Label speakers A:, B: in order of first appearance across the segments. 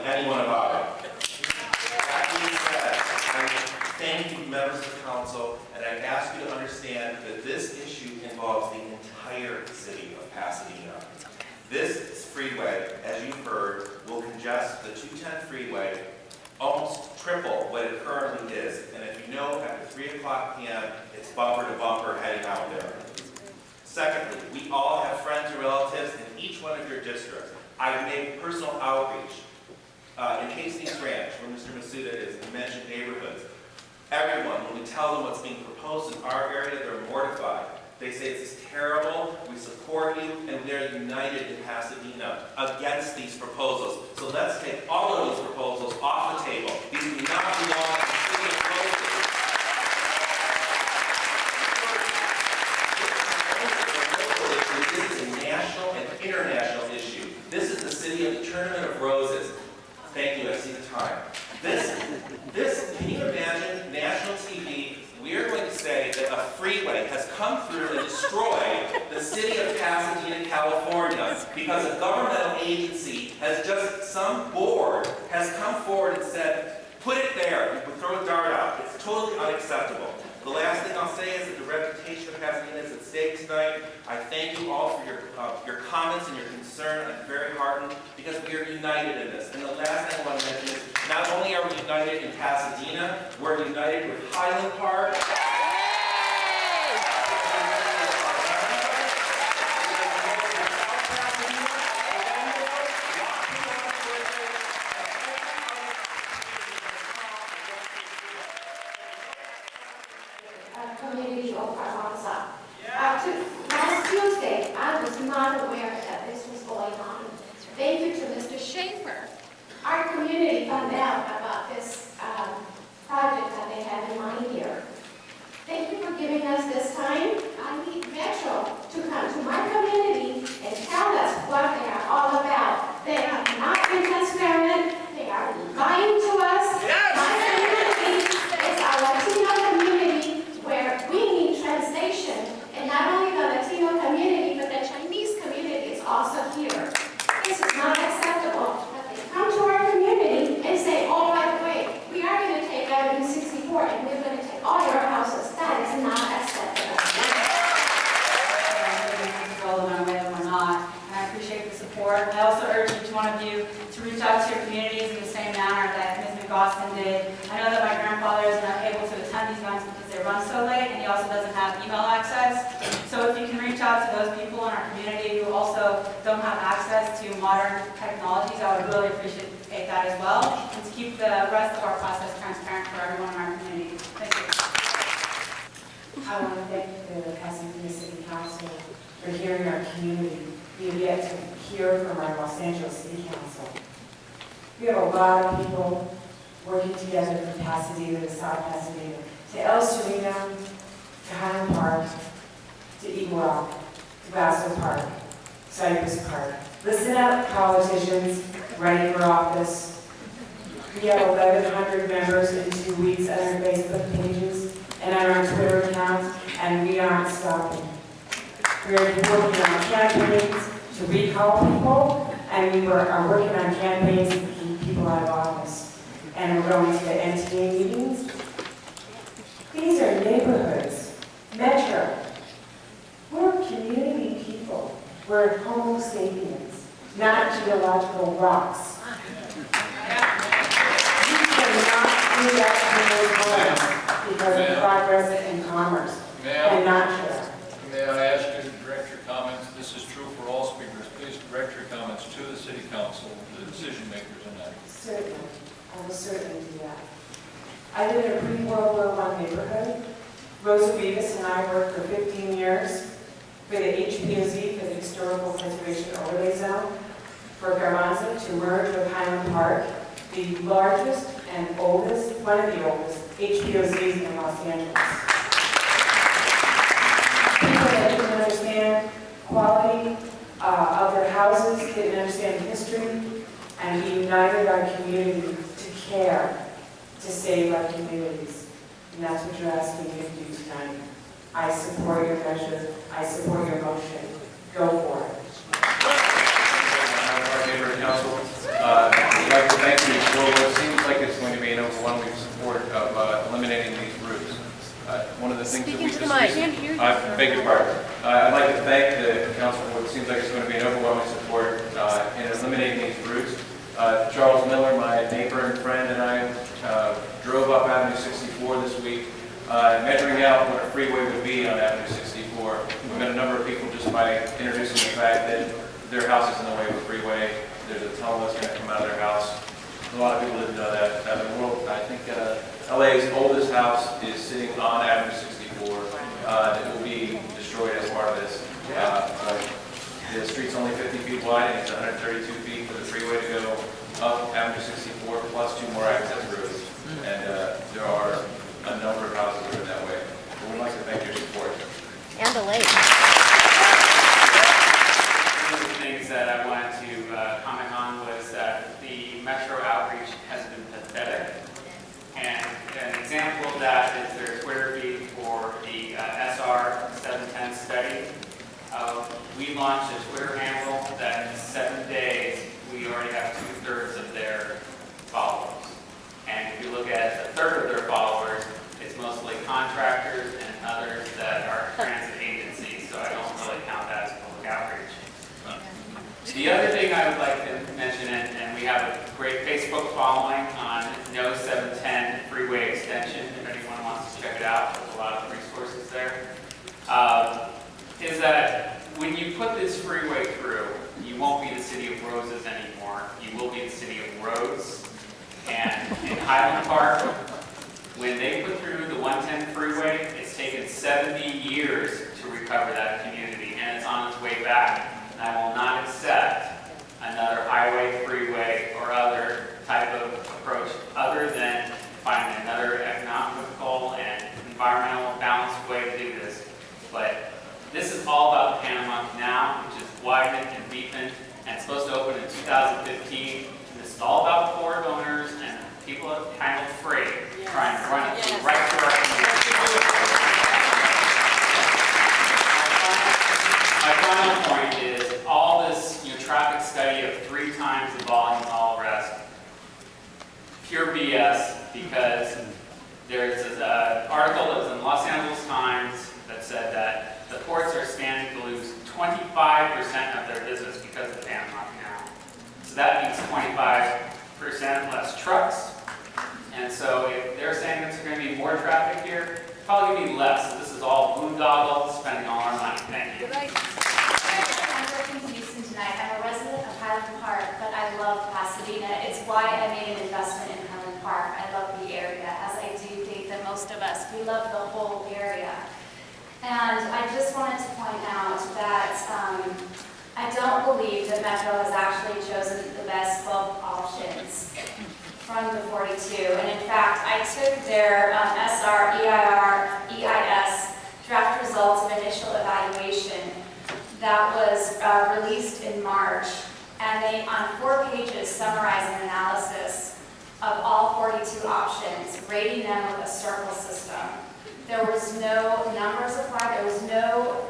A: anyone about it. That being said, I thank you, members of the council, and I ask you to understand that this issue involves the entire city of Pasadena. This freeway, as you've heard, will congest the 210 freeway almost triple what it currently is. And if you know, after 3 o'clock p.m., it's bumper to bumper heading out there. Secondly, we all have friends and relatives in each one of your districts. I've made personal outreach in Hastings Ranch, where Mr. Masuda is, and mentioned neighborhoods. Everyone, when we tell them what's being proposed in our area, they're mortified. They say this is terrible, we support you, and they're united in Pasadena against these proposals. So let's take all of those proposals off the table. These do not belong in the city of Roses. This is a national and international issue. This is the city of the Tournament of Roses. Thank you, I see the time. Can you imagine national TV? We are going to say that a freeway has come through and destroyed the city of Pasadena, California, because a governmental agency has some board has come forward and said, put it there, you would throw a dart out. It's totally unacceptable. The last thing I'll say is that the reputation of Pasadena is at stake tonight. I thank you all for your comments and your concern. I'm very heartened because we are united in this. And the last thing I want to mention is not only are we united in Pasadena, we're united with Highland Park.
B: Community of Carranza. Last Tuesday, I was not aware that this was going on. Thank you to Mr. Schaefer. Our community found out about this project that they had in mind here. Thank you for giving us this time. I need Metro to come to my community and tell us what they are all about. They have not been transparent. They are lying to us. Yes. My community is a Latino community where we need translation, and not only the Latino community, but the Chinese community is also here. This is not acceptable that they come to our community and say, oh, by the way, we are going to take Avenue 64 and we're going to take all your houses. That is not acceptable.
C: Or not. And I appreciate the support. I also urge each one of you to reach out to your communities in the same manner that Ms. McGostin did. I know that my grandfather is not able to attend these events because they run so late, and he also doesn't have email access. So if you can reach out to those people in our community who also don't have access to modern technologies, I would really appreciate that as well, and to keep the rest of our process transparent for everyone in our community. Thank you.
D: I want to thank the Pasadena City Council for hearing our community. We have yet to hear from our Los Angeles City Council. We have a lot of people working together from Pasadena to South Pasadena, to El Sereno, to Highland Park, to Eagle Rock, to Vassar Park, Cypress Park. Listen up, politicians running for office. We have 1,100 members in 2 weeks on our Facebook pages and on our Twitter accounts, and we aren't stopping. We are working on campaigns to recall people, and we are working on campaigns to keep people out of office. And we're going to the NTA meetings. These are neighborhoods, Metro. We're community people. We're Homo sapiens, not geological rocks. We cannot do that to those homes because of progress and commerce, and not share.
E: May I ask you to direct your comments? This is true for all speakers. Please direct your comments to the City Council, the decision makers in that.
D: Certainly. I will certainly do that. I live in a pre-World War I neighborhood. Rosa Rivas and I worked for 15 years for the HPOZ, for the Historical Preservation Overlay Zone, for Carranza to merge with Highland Park, the largest and oldest, one of the oldest HPOZs in Los Angeles. People that didn't understand quality of their houses, didn't understand history, and we united our community to care, to save our communities. And that's what you're asking me to do tonight. I support your measure. I support your motion. Go for it.
A: Our neighbor council,
E: like to thank you for what seems like it's going to be an overwhelming support of eliminating these routes. One of the things that we just recently, I beg your pardon. I'd like to thank the council for what seems like it's going to be an overwhelming support in eliminating these routes. Charles Miller, my neighbor and friend, and I drove up Avenue 64 this week, measuring out what a freeway would be on Avenue 64. We've got a number of people just by introducing the fact that their house is in the way of a freeway. There's a tunnel that's going to come out of their house. A lot of people didn't know that. The world, I think LA's oldest house is sitting on Avenue 64 that will be destroyed as part of this. The street's only 50 feet wide and it's 132 feet for the freeway to go up Avenue 64 plus 2 more access roads. And there are a number of houses that are that way. But we'd like to thank your support.
F: And a lake.
G: One of the things that I wanted to comment on was that the metro outreach has been pathetic. And an example of that is their Twitter feed for the SR 710 study. We launched a Twitter handle that in 7 days, we already have 2/3 of their followers. And if you look at a third of their followers, it's mostly contractors and others that are transit agencies, so I don't really count that as public outreach. The other thing I would like to mention, and we have a great Facebook following on No 710 Freeway Extension, if anyone wants to check it out, there's a lot of resources there, is that when you put this freeway through, you won't be the city of roses anymore, you will be the city of roads. And in Highland Park, when they put through the 110 freeway, it's taken 70 years to recover that community, and it's on its way back. And I will not accept another highway, freeway, or other type of approach other than finding another economical and environmental balanced way to do this. But this is all about the Panama Canal, which is widened and deepened, and it's supposed to open in 2015. And this is all about port owners and people that are kind of afraid trying to run it through right through our community. My final point is all this traffic study of 3 times the volume and all the rest, pure BS, because there's an article that was in Los Angeles Times that said that the ports are standing to lose 25% of their business because of the Panama Canal. So that means 25% less trucks. And so if they're saying there's going to be more traffic here, it's probably going to be less. So this is all boondoggle, spending all our money. Thank you.
H: I'm working in Houston tonight. I'm a resident of Highland Park, but I love Pasadena. It's why I made an investment in Highland Park. I love the area, as I do think that most of us, we love the whole area. And I just wanted to point out that I don't believe that Metro has actually chosen the best 12 options from the 42. And in fact, I took their SR, EIR, EIS draft results of initial evaluation that was released in March. And they, on 4 pages, summarize an analysis of all 42 options, rating them with a circle system. There was no numbers applied. There was no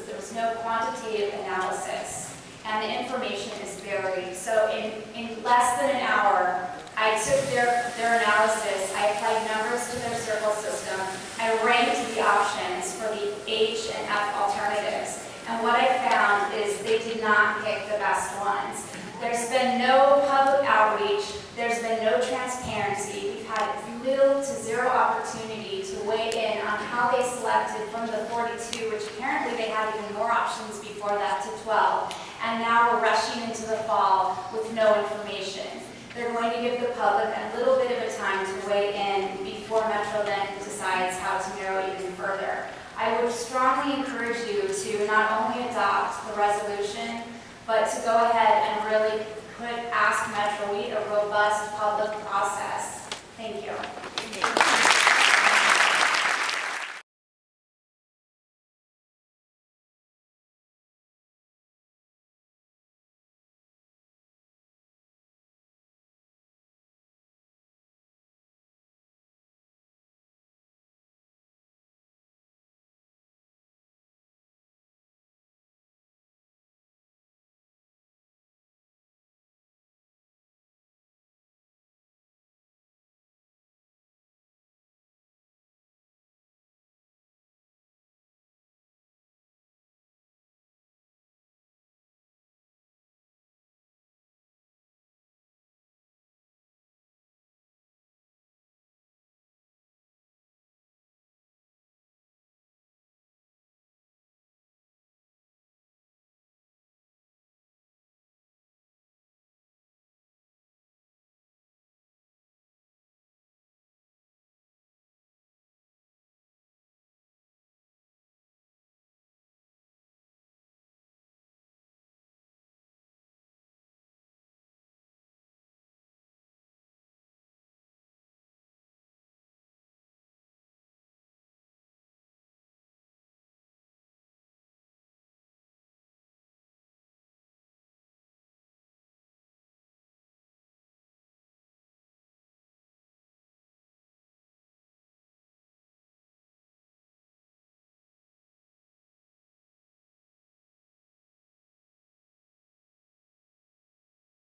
H: there was no quantitative analysis, and the information is buried. So in less than an hour, I took their analysis. I applied numbers to their circle system. I ranked the options for the H and F alternatives, and what I found is they did not pick the best ones. There's been no public outreach. There's been no transparency. We've had little to zero opportunity to weigh in on how they selected from the 42, which apparently they had even more options before that, to 12. And now we're rushing into the fall with no information. They're going to give the public a little bit of a time to weigh in before Metro then decides how to narrow even further. I would strongly encourage you to not only adopt the resolution, but to go ahead and really ask Metro. We need a robust public